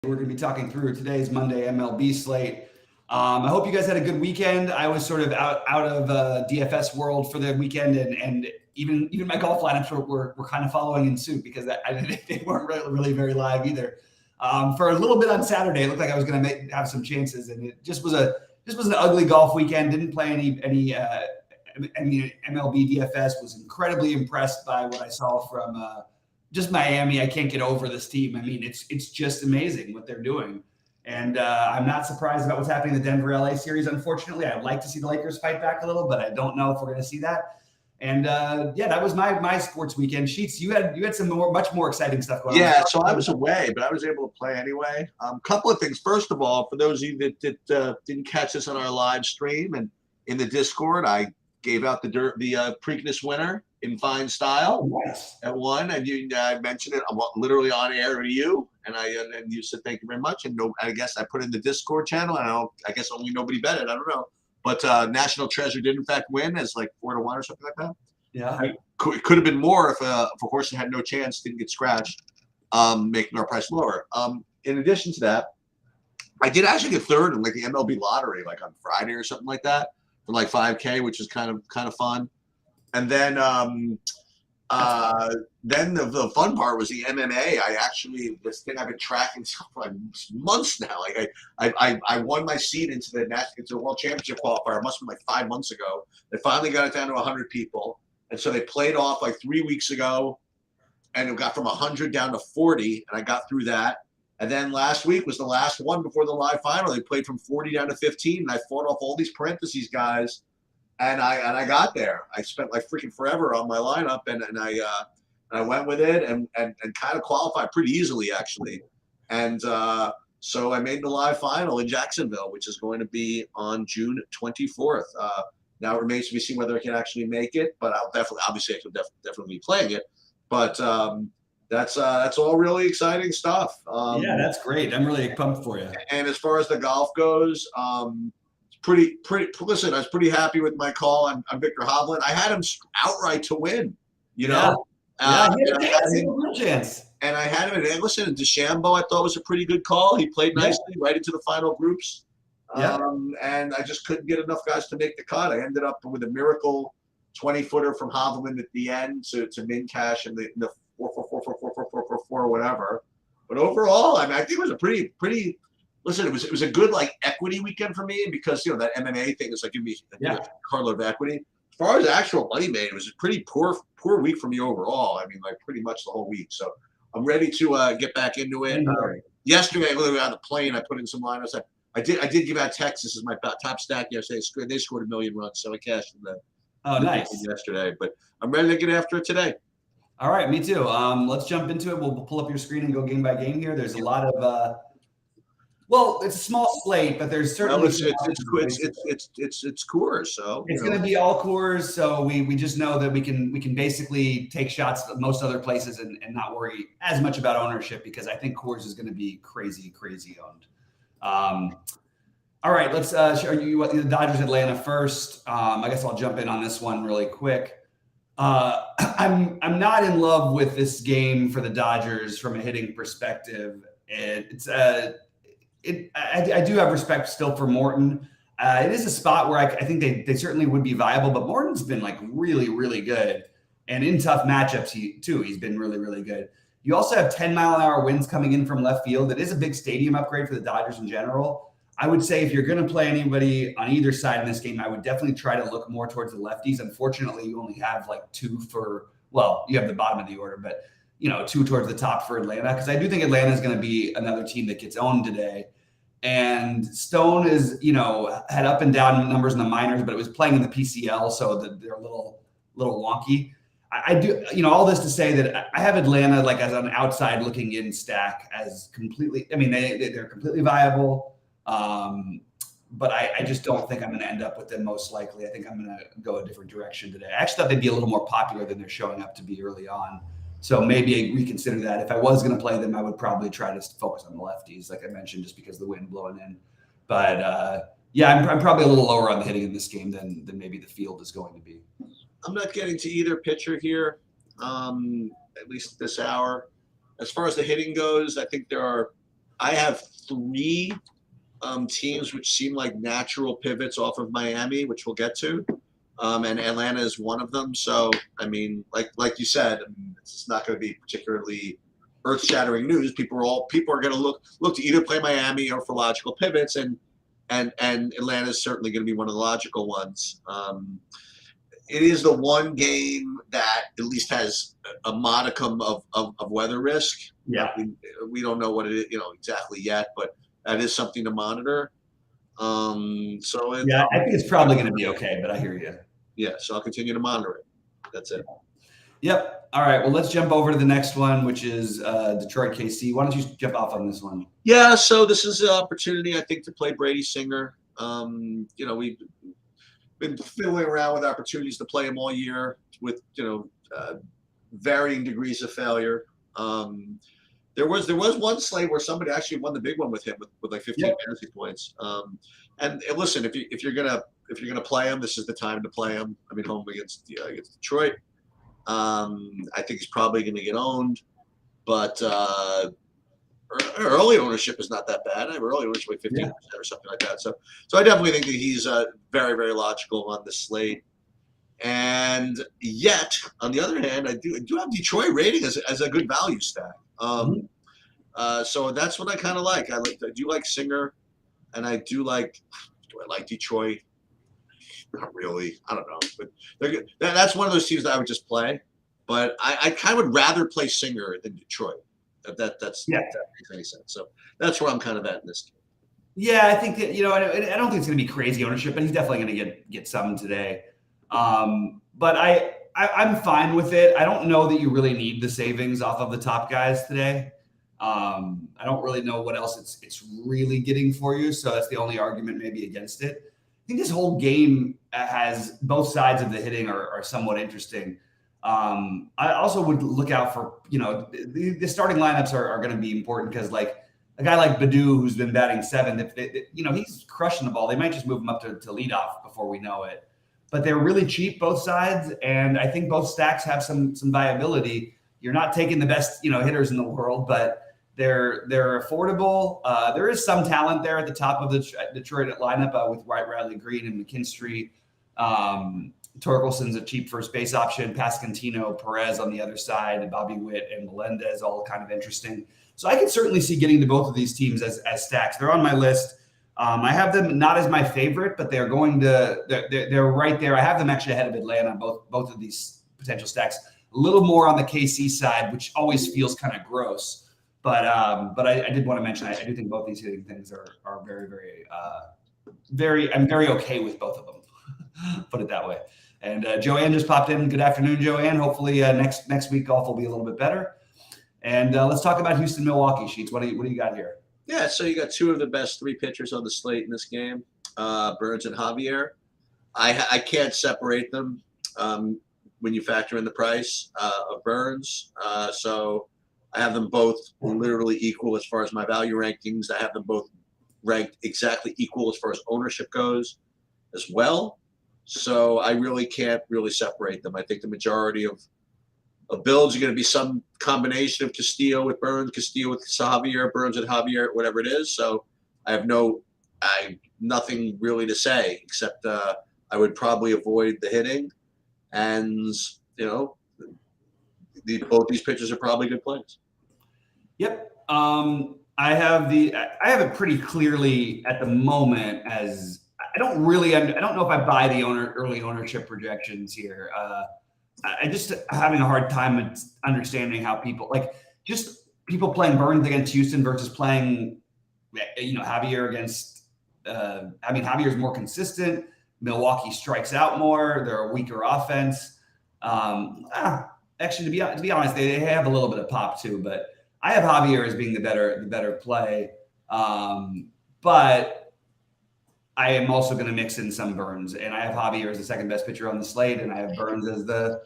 We're going to be talking through today's Monday MLB slate. I hope you guys had a good weekend. I was sort of out of DFS world for the weekend, and even my golf lineups were kind of following in suit because they weren't really very live either. For a little bit on Saturday, it looked like I was going to have some chances, and it just was an ugly golf weekend. Didn't play any MLB DFS. Was incredibly impressed by what I saw from just Miami. I can't get over this team. I mean, it's just amazing what they're doing. And I'm not surprised about what's happening in the Denver LA series. Unfortunately, I'd like to see the Lakers fight back a little, but I don't know if we're going to see that. And that was my sports weekend. Sheets, you had some much more exciting stuff going on. Yeah, so I was away, but I was able to play anyway. Couple of things. First of all, for those of you that didn't catch this on our live stream and in the Discord, I gave out the Preakness winner in fine style. Oh, nice. At one, and I mentioned it literally on air to you, and you said thank you very much. And I guess I put in the Discord channel, and I guess only nobody bet it. I don't know, but National Treasure did in fact win as like 4-1 or something like that. Yeah, it could have been more if a horse that had no chance didn't get scratched, making our price lower. In addition to that, I did actually get third in like the MLB lottery, like on Friday or something like that, for like $5K, which is kind of fun. And then the fun part was the MMA. This thing I've been tracking for like months now. Like I won my seat into the World Championship qualifier. It must have been like 5 months ago. They finally got it down to 100 people, and so they played off like 3 weeks ago, and it got from 100 down to 40, and I got through that. And then last week was the last one before the live final. They played from 40 down to 15, and I fought off all these parentheses guys. And I got there. I spent like freaking forever on my lineup, and I went with it and kind of qualified pretty easily actually. And so I made the live final in Jacksonville, which is going to be on June 24th. Now it remains to be seen whether I can actually make it, but I'll definitely be playing it. But that's all really exciting stuff. Yeah, that's great. I'm really pumped for you. And as far as the golf goes, pretty. Listen, I was pretty happy with my call on Victor Hovland. I had him outright to win. You know, he had a chance. And I had him. And listen, DeChambeau, I thought was a pretty good call. He played nicely right into the final groups. And I just couldn't get enough guys to make the cut. I ended up with a miracle 20-footer from Hovland at the end to min cash in the 4 whatever. But overall, I mean, I think it was a pretty. Listen, it was a good like equity weekend for me because that MMA thing is like giving me a carload of equity. As far as actual money made, it was a pretty poor week for me overall. I mean, like pretty much the whole week. So I'm ready to get back into it. Yesterday, literally on the plane, I put in some lineups. I did give out Texas as my top stack yesterday. They scored 1 million runs, so I cashed in nice yesterday. But I'm ready to get after it today. All right, me too. Let's jump into it. We'll pull up your screen and go game by game here. There's a lot of. Well, it's a small slate, but there's certainly it's Coors, so it's going to be all Coors. So we just know that we can basically take shots at most other places and not worry as much about ownership because I think Coors is going to be crazy owned. All right, let's show you the Dodgers Atlanta first. I guess I'll jump in on this one really quick. I'm not in love with this game for the Dodgers from a hitting perspective. I do have respect still for Morton. It is a spot where I think they certainly would be viable, but Morton's been like really good. And in tough matchups, he's been really good. You also have 10-mile-an-hour winds coming in from left field. It is a big stadium upgrade for the Dodgers in general. I would say if you're going to play anybody on either side in this game, I would definitely try to look more towards the lefties. Unfortunately, you only have like you have the bottom of the order, but 2 towards the top for Atlanta, because I do think Atlanta is going to be another team that gets owned today. And Stone is, had up and down numbers in the minors, but it was playing in the PCL, so they're a little wonky. I do, all this to say that I have Atlanta like as an outside looking in stack as completely. I mean, they're completely viable, but I just don't think I'm going to end up with them most likely. I think I'm going to go a different direction today. I actually thought they'd be a little more popular than they're showing up to be early on. So maybe I reconsider that. If I was going to play them, I would probably try to focus on the lefties, like I mentioned, just because of the wind blowing in. But I'm probably a little lower on the hitting in this game than maybe the field is going to be. I'm not getting to either pitcher here, at least this hour. As far as the hitting goes, I think there are I have three teams which seem like natural pivots off of Miami, which we'll get to. And Atlanta is one of them. So, I mean, like you said, I mean, it's not going to be particularly earth-shattering news. People are going to look to either play Miami or for logical pivots, and Atlanta is certainly going to be one of the logical ones. It is the one game that at least has a modicum of weather risk. Yeah, we don't know what it is, exactly yet, but that is something to monitor. I think it's probably going to be okay, but I hear you. Yeah, so I'll continue to monitor it. That's it. Yep. All right. Well, let's jump over to the next one, which is Detroit KC. Why don't you jump off on this one? Yeah. So this is an opportunity, I think, to play Brady Singer. We've been fiddling around with opportunities to play him all year with varying degrees of failure. There was one slate where somebody actually won the big one with him with like 15 fantasy points. And listen, if you're gonna play him, this is the time to play him. I mean, home against Detroit. I think he's probably going to get owned, but early ownership is not that bad. Early ownership like 15% or something like that. So I definitely think that he's very, very logical on the slate. And yet, on the other hand, I do have Detroit rating as a good value stack. So that's what I kind of like. I do like Singer, and I do like. Do I like Detroit? Not really. I don't know, but they're good. That's one of those teams that I would just play. But I kind of would rather play Singer than Detroit. If that makes any sense. So that's where I'm kind of at in this game. Yeah, I think that I don't think it's going to be crazy ownership, but he's definitely going to get some today. But I'm fine with it. I don't know that you really need the savings off of the top guys today. I don't really know what else it's really getting for you. So that's the only argument maybe against it. I think this whole game has both sides of the hitting are somewhat interesting. I also would look out for, the starting lineups are going to be important because like a guy like Badu, who's been batting seventh, he's crushing the ball. They might just move him up to lead off before we know it. But they're really cheap, both sides. And I think both stacks have some viability. You're not taking the best, hitters in the world, but they're affordable. There is some talent there at the top of the Detroit lineup with Riley Green and McKinstry. Torkelson's a cheap first base option. Pascantino, Perez on the other side, and Bobby Witt and Melendez, all kind of interesting. So I could certainly see getting to both of these teams as stacks. They're on my list. I have them not as my favorite, but they're right there. I have them actually ahead of Atlanta, both of these potential stacks. A little more on the KC side, which always feels kind of gross. But I did want to mention I do think both these hitting things are very, very, I'm very okay with both of them. Put it that way. And Joanne just popped in. Good afternoon, Joanne. Hopefully next week golf will be a little bit better. And let's talk about Houston-Milwaukee, Sheets. What do you got here? Yeah, so you got two of the best three pitchers on the slate in this game, Burns and Javier. I can't separate them when you factor in the price of Burns. So I have them both literally equal as far as my value rankings. I have them both ranked exactly equal as far as ownership goes as well. So I really can't separate them. I think the majority of builds are going to be some combination of Castillo with Burns, Castillo with Javier, Burns with Javier, whatever it is. So I have nothing really to say except I would probably avoid the hitting, and both these pitchers are probably good plays. Yep. I have it pretty clearly at the moment as I don't know if I buy the early ownership projections here. I just having a hard time understanding how people playing Burns against Houston versus playing, Javier against. Javier's more consistent. Milwaukee strikes out more. They're a weaker offense. Actually, to be honest, they have a little bit of pop too. But I have Javier as being the better play. But I am also going to mix in some Burns, and I have Javier as the second best pitcher on the slate, and I have Burns as the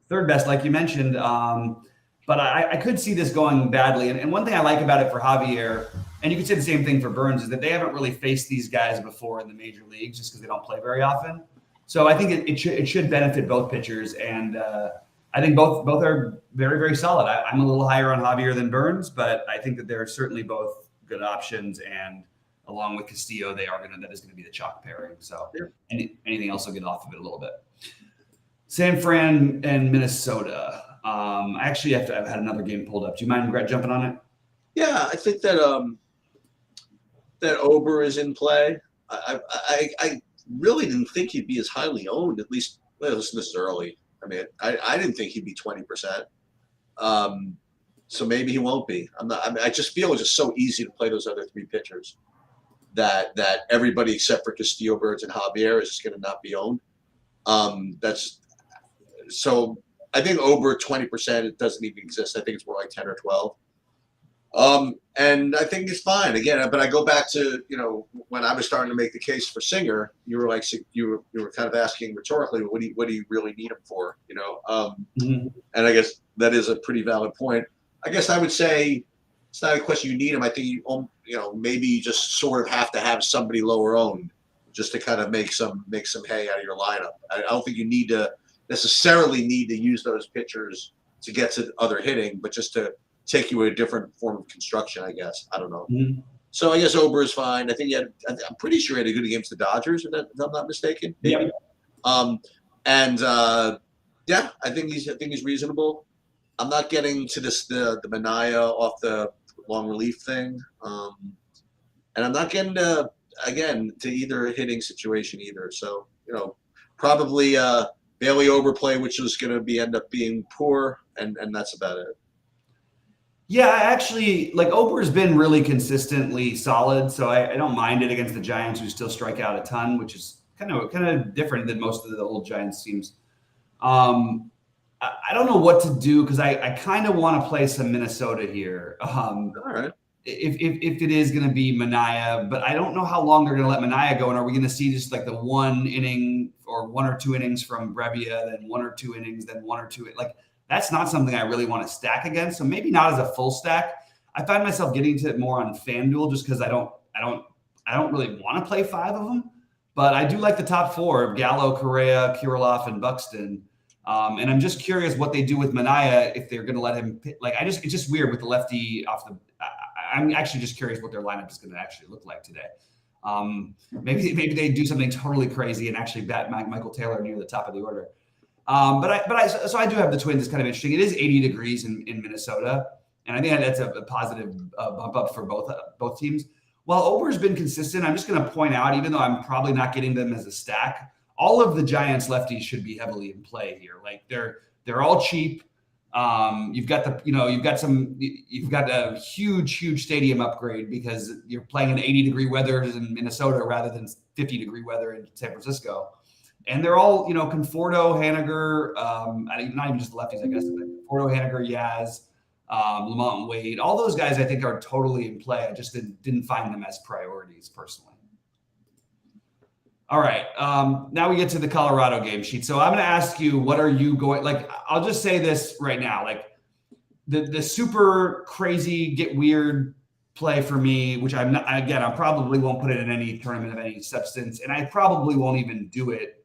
third best, like you mentioned. But I could see this going badly. And one thing I like about it for Javier, and you could say the same thing for Burns, is that they haven't really faced these guys before in the major leagues just because they don't play very often. So I think it should benefit both pitchers, and I think both are very, very solid. I'm a little higher on Javier than Burns, but I think that they're certainly both good options, and along with Castillo, that is going to be the chalk pairing. So anything else will get off of it a little bit. San Fran and Minnesota. I actually I've had another game pulled up. Do you mind jumping on it? Yeah, I think that that Ober is in play. I really didn't think he'd be as highly owned. At least, this is early. I mean, I didn't think he'd be 20%. So maybe he won't be. I just feel it's just so easy to play those other three pitchers that everybody except for Castillo, Birds, and Javier is just going to not be owned. So I think over 20%, it doesn't even exist. I think it's more like 10 or 12. And I think it's fine again. But I go back to, when I was starting to make the case for Singer, you were like, you were kind of asking rhetorically, what do you really need him for? And I guess that is a pretty valid point. I guess I would say it's not a question you need him. I think maybe you just sort of have to have somebody lower owned just to kind of make some hay out of your lineup. I don't think you necessarily need to use those pitchers to get to other hitting, but just to take you a different form of construction, I guess. I don't know. Mm-hmm. So I guess Ober is fine. I think I'm pretty sure he had a good against the Dodgers, if I'm not mistaken. Maybe. Yep. I think he's reasonable. I'm not getting to the Manaea off the long relief thing. And I'm not getting to either hitting situation either. So, probably Bailey Oberplay, which was going to end up being poor, and that's about it. Yeah, actually, Ober's been really consistently solid, so I don't mind it against the Giants, who still strike out a ton, which is kind of different than most of the old Giants teams. I don't know what to do because I kind of want to play some Minnesota here. All right. If it is going to be Manaea, but I don't know how long they're going to let Manaea go, and are we going to see just the 1 inning or 1 or 2 innings from Brebbia, then 1 or 2 innings, then 1 or 2 that's not something I really want to stack against. So maybe not as a full stack. I find myself getting to it more on FanDuel just because I don't really want to play 5 of them, but I do like the top 4: Gallo, Correa, Kirilloff, and Buxton. And I'm just curious what they do with Manaea if they're going to let him it's just weird with the lefty off the. I'm actually just curious what their lineup is going to actually look like today. Maybe they do something totally crazy and actually bat Michael Taylor near the top of the order. So I do have the Twins. It's kind of interesting. It is 80 degrees in Minnesota, and I think that's a positive bump up for both teams. While Ober's been consistent, I'm just going to point out, even though I'm probably not getting them as a stack, all of the Giants lefties should be heavily in play here. They're all cheap. You've got a huge stadium upgrade because you're playing in 80-degree weather in Minnesota rather than 50-degree weather in San Francisco. And they're all, Conforto, Haniger, not even just the lefties, I guess. Conforto, Haniger, Yaz, Lamont and Wade. All those guys, I think, are totally in play. I just didn't find them as priorities personally. All right. Now we get to the Colorado game sheet. So I'm going to ask you, what are you going – I'll just say this right now. The super crazy, get weird play for me, which I probably won't put it in any tournament of any substance, and I probably won't even do it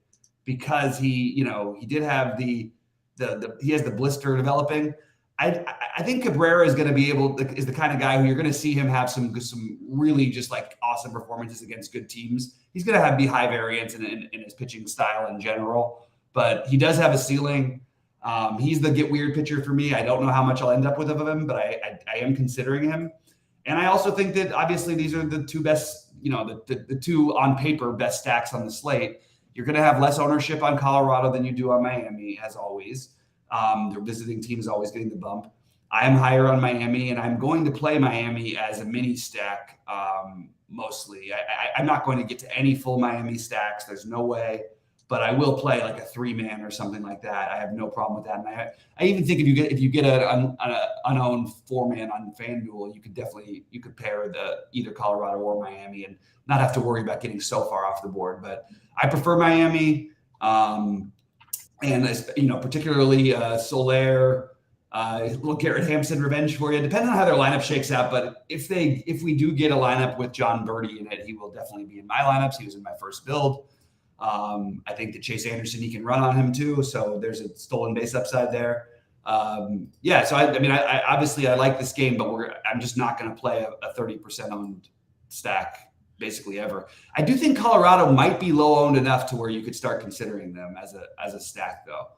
because he did have he has the blister developing. I think Cabrera is going to be is the kind of guy who you're going to see him have some really just awesome performances against good teams. He's going to be high variance in his pitching style in general, but he does have a ceiling. He's the get weird pitcher for me. I don't know how much I'll end up with of him, but I am considering him. And I also think that obviously these are the two best, the two on paper best stacks on the slate. You're going to have less ownership on Colorado than you do on Miami, as always. Their visiting team is always getting the bump. I am higher on Miami, and I'm going to play Miami as a mini stack mostly. I'm not going to get to any full Miami stacks. There's no way. But I will play a 3-man or something like that. I have no problem with that. And I even think if you get an unowned 4-man on FanDuel, you could pair either Colorado or Miami and not have to worry about getting so far off the board. But I prefer Miami, and particularly Soler, little Garrett Hampson revenge for you. Depending on how their lineup shakes out, but if we do get a lineup with John Birdie in it, he will definitely be in my lineups. He was in my first build. I think that Chase Anderson, he can run on him too. So there's a stolen base upside there. Yeah, so I mean, I obviously I like this game, but I'm just not going to play a 30% owned stack basically ever. I do think Colorado might be low owned enough to where you could start considering them as a stack, though.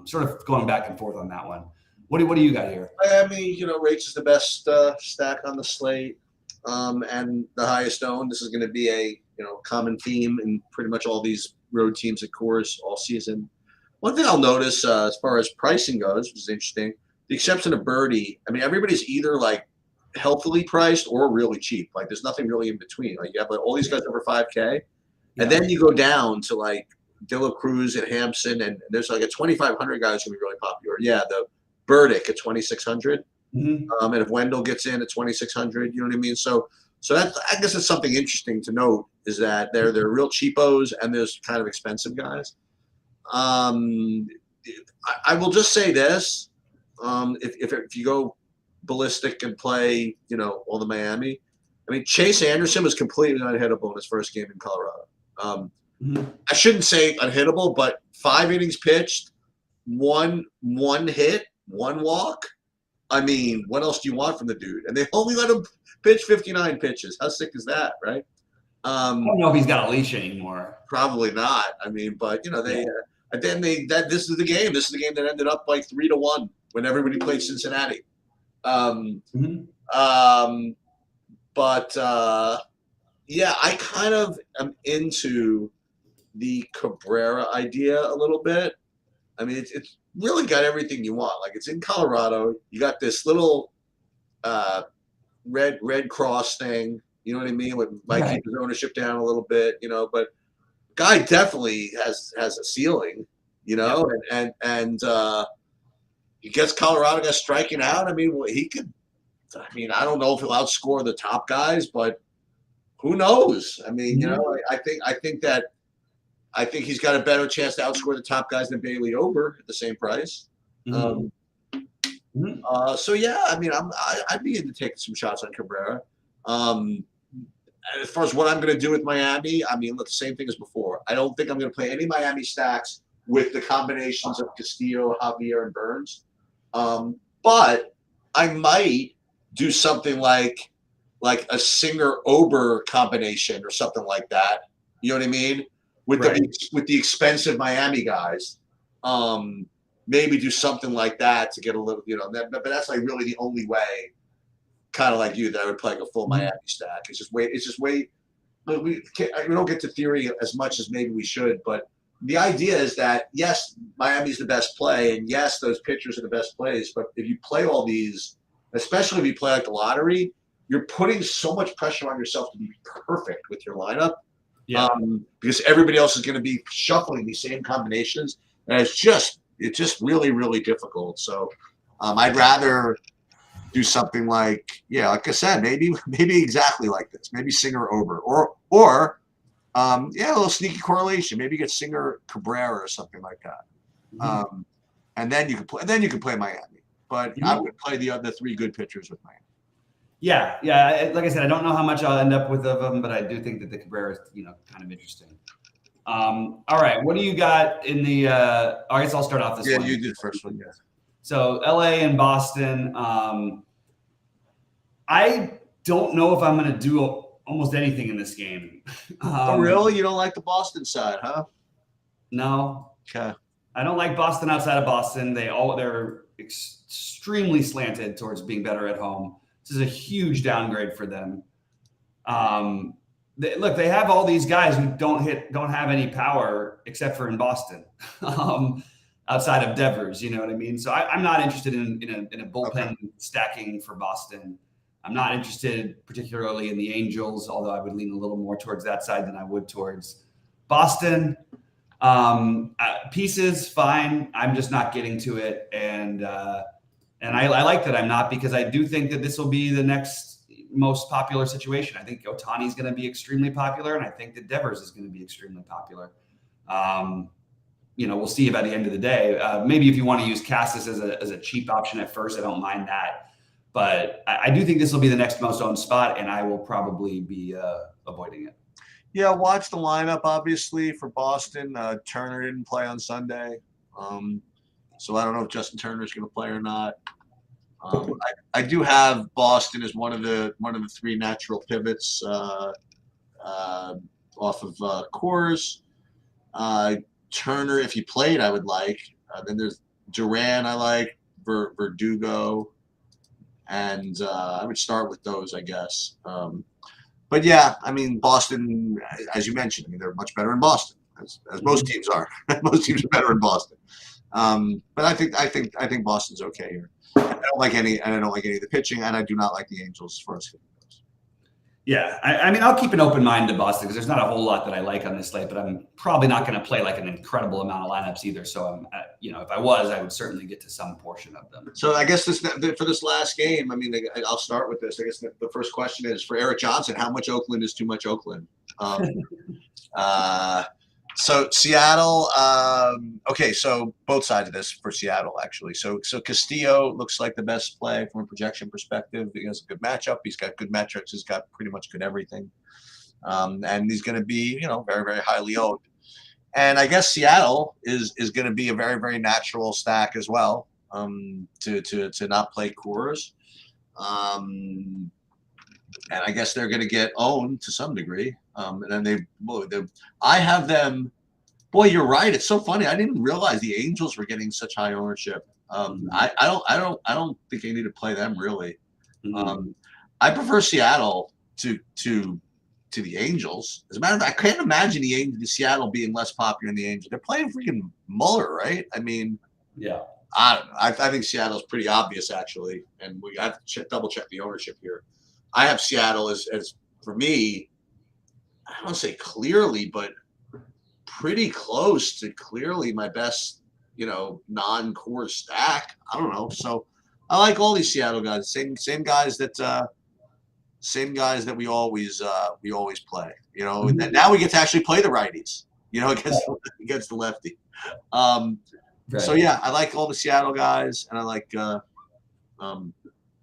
Sort of going back and forth on that one. What do you got here? I mean, Rates is the best stack on the slate, and the highest owned. This is going to be a common theme in pretty much all these road teams at Coors all season. One thing I'll notice as far as pricing goes, which is interesting, the exception of Birdie, I mean, everybody's either like healthily priced or really cheap. Like there's nothing really in between. Like you have all these guys over 5K, and then you go down to like De La Cruz and Hampson, and there's like a 2,500 guy who's going to be really popular. Yeah, the Burdick at 2,600. And if Wendell gets in at 2,600, you know what I mean? So that, I guess it's something interesting to note is that they're real cheapos and there's kind of expensive guys. I will just say this: if you go ballistic and play, all the Miami, I mean, Chase Anderson was completely unhittable in his first game in Colorado. I shouldn't say unhittable, but 5 innings pitched, one hit, 1 walk. I mean, what else do you want from the dude? And they only let him pitch 59 pitches. How sick is that, right? I don't know if he's got a leash anymore. Probably not. I mean, but this is the game. This is the game that ended up like 3-1 when everybody played Cincinnati. Yeah, I kind of am into the Cabrera idea a little bit. I mean, it's really got everything you want. Like it's in Colorado. You got this little red cross thing. You know what I mean? What might keep his ownership down a little bit. But guy definitely has a ceiling. And he gets Colorado guys striking out. I mean, he could. I mean, I don't know if he'll outscore the top guys, but who knows? I mean, I think he's got a better chance to outscore the top guys than Bailey Ober at the same price. So yeah, I mean, I'd be into taking some shots on Cabrera. As far as what I'm going to do with Miami, I mean, look, the same thing as before. I don't think I'm going to play any Miami stacks with the combinations of Castillo, Javier, and Burns. But I might do something like a Singer Ober combination or something like that. You know what I mean? With the expensive Miami guys, maybe do something like that to get a little, but that's like really the only way, kind of like you, that I would play like a full Miami stack. It's just way. We don't get to theory as much as maybe we should, but the idea is that yes, Miami's the best play, and yes, those pitchers are the best plays. But if you play all these, especially if you play like the lottery, you're putting so much pressure on yourself to be perfect with your lineup. Yeah. Because everybody else is going to be shuffling these same combinations, and it's just really, really difficult. So I'd rather do something like I said, maybe exactly like this, maybe Singer Ober, or a little sneaky correlation. Maybe get Singer Cabrera or something like that, and then you can play Miami. But I would play the other 3 good pitchers with Miami. Yeah. Like I said, I don't know how much I'll end up with of them, but I do think that the Cabrera is, kind of interesting. All right, what do you got in the? I guess I'll start off this one. Yeah, you did the first one. Yeah. So LA and Boston. I don't know if I'm going to do almost anything in this game. Oh, really? You don't like the Boston side, huh? No. Okay. I don't like Boston outside of Boston. They're extremely slanted towards being better at home. This is a huge downgrade for them. They have all these guys who don't have any power except for in Boston, outside of Devers. You know what I mean? So I'm not interested in a bullpen stacking for Boston. I'm not interested particularly in the Angels, although I would lean a little more towards that side than I would towards Boston. Pieces, fine. I'm just not getting to it. And I like that I'm not, because I do think that this will be the next most popular situation. I think Ohtani is going to be extremely popular, and I think that Devers is going to be extremely popular. We'll see by the end of the day. Maybe if you want to use Cassis as a cheap option at first, I don't mind that. But I do think this will be the next most owned spot, and I will probably be avoiding it. Yeah, watch the lineup, obviously, for Boston. Turner didn't play on Sunday. So I don't know if Justin Turner is going to play or not. I do have Boston as one of the three natural pivots off of Coors. Turner, if he played, I would like. Then there's Duran, I like. Verdugo, and I would start with those, I guess. But yeah, I mean, Boston, as you mentioned, I mean, they're much better in Boston, as most teams are. Most teams are better in Boston. But I think Boston's okay here. I don't like any of the pitching, and I do not like the Angels as far as hitting goes. Yeah, I mean, I'll keep an open mind to Boston because there's not a whole lot that I like on this slate, but I'm probably not going to play like an incredible amount of lineups either. So, if I was, I would certainly get to some portion of them. So I guess for this last game, I mean, I'll start with this. I guess the first question is for Eric Johnson: how much Oakland is too much Oakland? So Seattle, okay, so both sides of this for Seattle, actually. So Castillo looks like the best play from a projection perspective. He has a good matchup. He's got good metrics. He's got pretty much good everything. And he's going to be, very, very highly owned. And I guess Seattle is going to be a very, very natural stack as well to not play Coors. And I guess they're going to get owned to some degree. And then I have them. Boy, you're right. It's so funny. I didn't realize the Angels were getting such high ownership. I don't think I need to play them really. I prefer Seattle to the Angels. As a matter of fact, I can't imagine the Seattle being less popular than the Angels. They're playing freaking Muller, right? I mean, yeah. I think Seattle's pretty obvious actually, and we have to double check the ownership here. I have Seattle as for me. I don't want to say clearly, but pretty close to clearly my best, non-core stack. I don't know. So I like all these Seattle guys. Same guys that we always play. And now we get to actually play the righties. Against the lefty. Right. So yeah, I like all the Seattle guys, and I like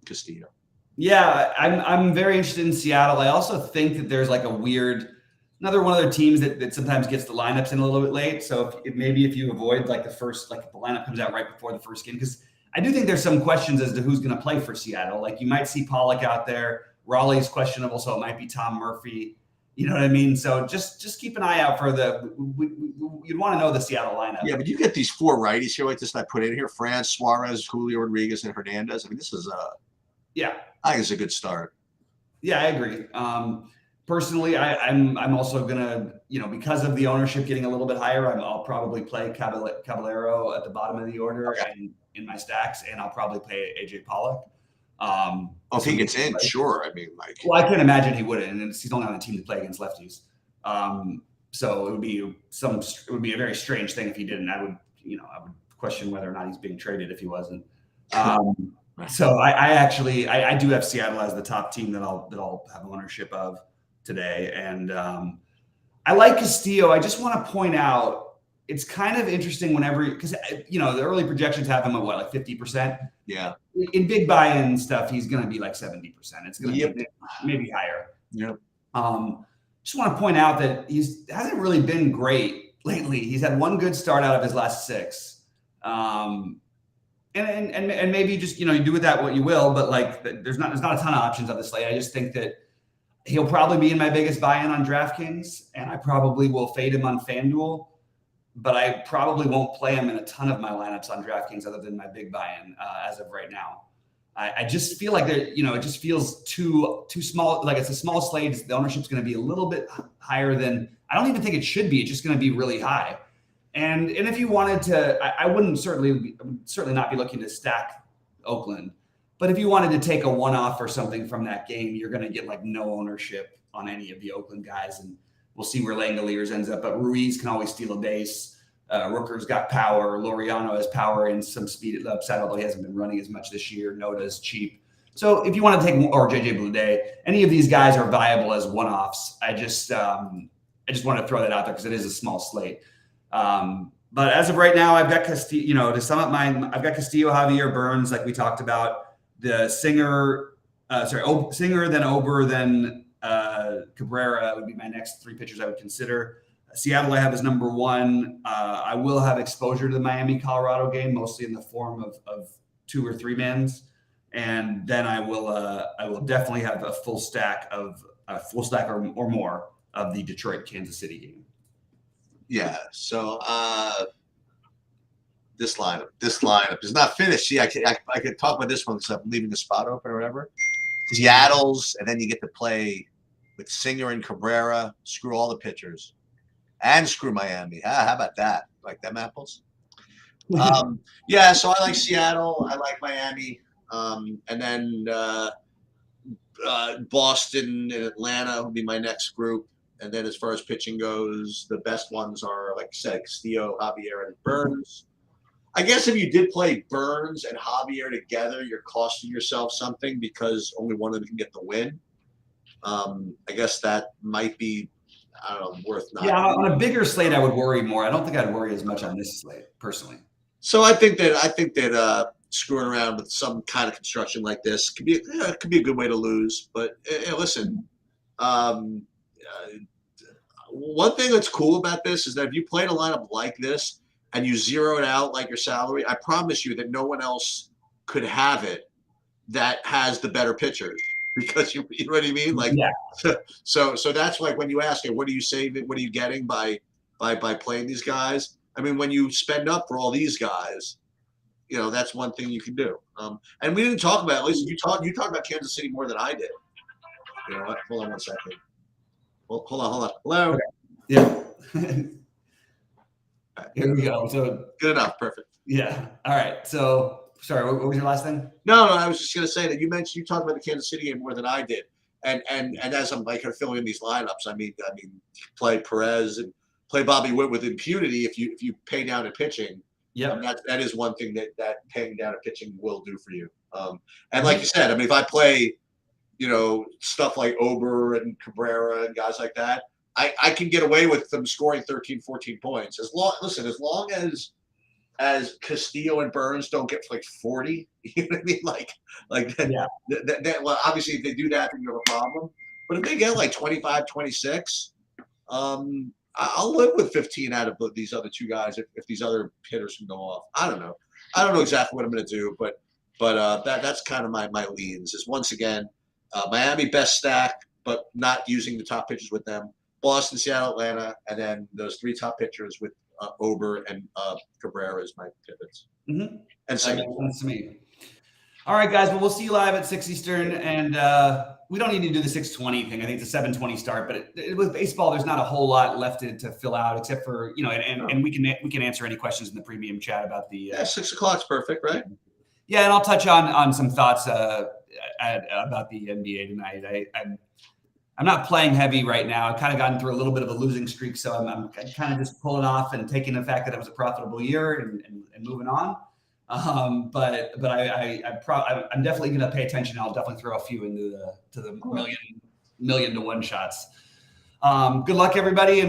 Castillo. Yeah, I'm very interested in Seattle. I also think that there's like another one of their teams that sometimes gets the lineups in a little bit late. So if you avoid like if the lineup comes out right before the first game, because I do think there's some questions as to who's going to play for Seattle. Like you might see Pollock out there. Raleigh's questionable, so it might be Tom Murphy. You know what I mean? So just keep an eye out for you'd want to know the Seattle lineup. Yeah, but you get these four righties here like this that I put in here: France, Suarez, Julio Rodriguez, and Hernandez. I mean, this is I think it's a good start. Yeah, I agree. Personally, I'm also gonna, because of the ownership getting a little bit higher, I'll probably play Caballero at the bottom of the order and in my stacks, and I'll probably play AJ Pollock. If he gets in, sure. I mean, well, I can't imagine he wouldn't, and he's only on the team to play against lefties. So it would be a very strange thing if he didn't. I would question whether or not he's being traded if he wasn't. So I do have Seattle as the top team that I'll have ownership of today. And I like Castillo. I just want to point out, it's kind of interesting because the early projections have him at like 50%. Yeah. In big buy-in stuff, he's going to be like 70%. It's going to be maybe higher. Yep. Just want to point out that hasn't really been great lately. He's had one good start out of his last 6. And maybe just, you do with that what you will, but like there's not a ton of options on the slate. I just think that he'll probably be in my biggest buy-in on DraftKings, and I probably will fade him on FanDuel, but I probably won't play him in a ton of my lineups on DraftKings other than my big buy-in as of right now. I just feel like it just feels too small. Like it's a small slate. The ownership's going to be a little bit higher than I don't even think it should be. It's just going to be really high. And if you wanted to, I would certainly not be looking to stack Oakland. But if you wanted to take a one-off or something from that game, you're going to get like no ownership on any of the Oakland guys, and we'll see where Langoliers ends up. But Ruiz can always steal a base. Rooker's got power. Laureano has power and some speed at the upside, although he hasn't been running as much this year. Noda's cheap. So if you want to take or JJ Bleday, any of these guys are viable as one-offs. I just want to throw that out there because it is a small slate. But as of right now, I've got Castillo. To sum up mine, I've got Castillo, Javier, Burns, like we talked about. The Singer, then Ober, then Cabrera would be my next 3 pitchers I would consider. Seattle I have as number 1. I will have exposure to the Miami-Colorado game, mostly in the form of 2 or 3 mans, and then I will definitely have a full stack or more of the Detroit-Kansas City game. Yeah. So this lineup is not finished. See, I could talk about this one because I'm leaving the spot open or whatever. Seattle's, and then you get to play with Singer and Cabrera. Screw all the pitchers, and screw Miami. How about that? Like them apples? Yeah. So I like Seattle. I like Miami, and then Boston and Atlanta would be my next group. And then as far as pitching goes, the best ones are, like I said, Castillo, Javier, and Burns. I guess if you did play Burns and Javier together, you're costing yourself something because only one of them can get the win. I guess that might be, I don't know, worth not. Yeah, on a bigger slate, I would worry more. I don't think I'd worry as much on this slate, personally. So I think that screwing around with some kind of construction like this could be a good way to lose. But listen, one thing that's cool about this is that if you played a lineup like this and you zero it out like your salary, I promise you that no one else could have it that has the better pitchers, because you know what I mean? Like, yeah. So that's like when you ask, hey, what are you saving? What are you getting by playing these guys? I mean, when you spend up for all these guys, you know, that's one thing you can do. And we didn't talk about, at least you talked about Kansas City more than I did. You know what? Hold on one second. Well, hold on. Hello. Okay. Yeah. Here we go. So good enough. Perfect. Yeah. All right. So sorry, what was your last thing? No, I was just going to say that you talked about the Kansas City game more than I did. And as I'm like filling in these lineups, I mean, play Perez and play Bobby Witt with impunity if you pay down at pitching. Yeah. That is one thing that paying down at pitching will do for you. And like you said, I mean, if I play, you know, stuff like Ober and Cabrera and guys like that, I can get away with them scoring 13, 14 points. As long as Castillo and Burns don't get like 40, you know what I mean? Like that, yeah. Well, obviously if they do that, then you have a problem. But if they get like 25, 26, I'll live with 15 out of these other 2 guys if these other hitters can go off. I don't know exactly what I'm going to do, but that's kind of my leans. Is once again, Miami best stack, but not using the top pitchers with them. Boston, Seattle, Atlanta, and then those 3 top pitchers with Ober and Cabrera as my pivots. Mm-hmm. And second. That makes sense to me. All right, guys. Well, we'll see you live at 6 Eastern, and we don't need to do the 6:20 thing. I think it's a 7:20 start, but with baseball, there's not a whole lot left to fill out, except for, you know, and we can answer any questions in the premium chat about the. 6 o'clock's perfect, right? Yeah, and I'll touch on some thoughts about the NBA tonight. I'm not playing heavy right now. I've kind of gotten through a little bit of a losing streak, so I'm kind of just pulling off and taking the fact that it was a profitable year and moving on. But I'm definitely going to pay attention. I'll definitely throw a few into the million to one shots. Good luck, everybody, and